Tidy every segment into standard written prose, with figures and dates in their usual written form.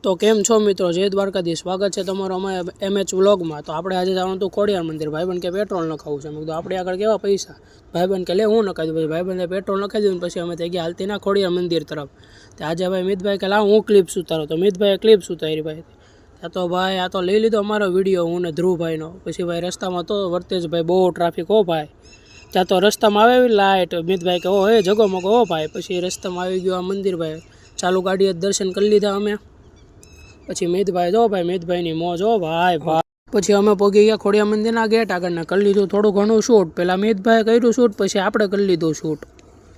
તો કેમ છો મિત્રો, જય દ્વારકાધીશ। સ્વાગત છે તમારો અમારા MH વ્લોગમાં। તો આપણે આજે જવાનું હતું ખોડિયાર મંદિર। ભાઈબંધ કે પેટ્રોલ નખાવું છે। મેં કીધું આપણે આગળ કેવા પૈસા, ભાઈબંધ કે લે હું નખાવી દઉં। પછી ભાઈબંધે પેટ્રોલ નખાવી દીધું। પછી અમે થઈ ગયા હાલતી ના ખોડિયાર મંદિર તરફ। તો આજે ભાઈ મિતભાઈ કે લાવ હું ક્લિપ્સ ઉતારો। તો મિતભાઈએ ક્લિપ્સ ઉતારી ભાઈ। ત્યાં તો ભાઈ આ તો લઈ લીધો અમારો વિડીયો હું ને ધ્રુવભાઈનો। પછી ભાઈ રસ્તામાં તો વર્તેજભાઈ બહુ ટ્રાફિક હો ભાઈ। ત્યાં તો રસ્તામાં આવે એવી લાઇટ, મિતભાઈ કે ઓ હે જગમગ હો ભાઈ। પછી રસ્તામાં આવી ગયો આ મંદિર ભાઈ, ચાલુ ગાડીએ દર્શન કરી લીધા અમે। પછી મિતભાઈ જો ભાઈ, મિતભાઈની મોજ હો ભાઈ ભાઈ। પછી અમે પહોંચી ગયા ખોડિયાર મંદિરના ગેટ આગળના, કરી લીધું થોડું ઘણું શૂટ। પહેલાં મિતભાઈએ કર્યું શૂટ, પછી આપણે કરી લીધું શૂટ।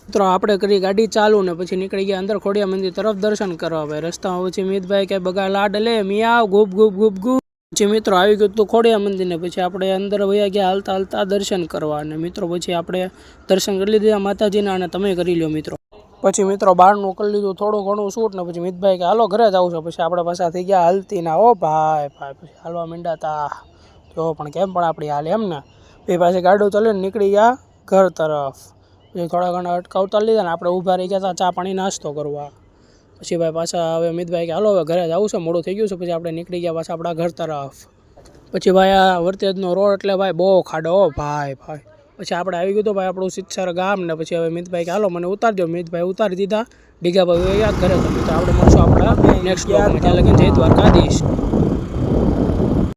મિત્રો આપણે કરી ગાડી ચાલુ ને પછી નીકળી ગયા અંદર ખોડિયાર મંદિર તરફ દર્શન કરવા ભાઈ। રસ્તામાં પછી મિતભાઈ કે બગા લાડ લે મિયાવ ગુપ ગુપ ગુપ ગુપ। પછી મિત્રો આવી ગયું હતું ખોડિયાર મંદિરને। પછી આપણે અંદર વયા ગયા હાલતા હાલતા દર્શન કરવા। અને મિત્રો પછી આપણે દર્શન કરી લીધા માતાજીના, અને તમે કરી લો મિત્રો। પછી મિત્રો બહારનું કરી લીધું થોડું ઘણું શૂટ ને પછી મિતભાઈ કે હાલો ઘરે જ આવું છે। પછી આપણે પાછા થઈ ગયા હાલતી ના ઓ ભાઈ ભાઈ। પછી હાલવા માંડ્યા જો પણ કેમ પણ આપણી હાલ એમ ને। પછી પાછી ગાડું ચલીને નીકળી ગયા ઘર તરફ। પછી થોડા ઘણા અટકાવતા લીધા ને આપણે ઊભા રહી ગયા હતા ચા પાણી નાસ્તો કરવા। પછી ભાઈ પાછા હવે મિતભાઈ કે હાલો હવે ઘરે જ આવું છે, મોડું થઈ ગયું છે। પછી આપણે નીકળી ગયા પાછા આપણા ઘર તરફ। પછી ભાઈ આ વર્તેજનો રોડ એટલે ભાઈ બહુ ખાડો ભાઈ ભાઈ। પછી આપણે આવી ગયું તો ભાઈ આપણું સિત્સર ગામ ને। પછી હવે મિતભાઈ કે હાલો મને ઉતારજો। મિતભાઈ ઉતારી દીધા, ડીગાભાઈ યાદ કરે। તો મિત્રો આપણે મળશું આપણા નેક્સ્ટ બ્લોગમાં। ત્યાં લગીને જય દ્વારકાધીશ।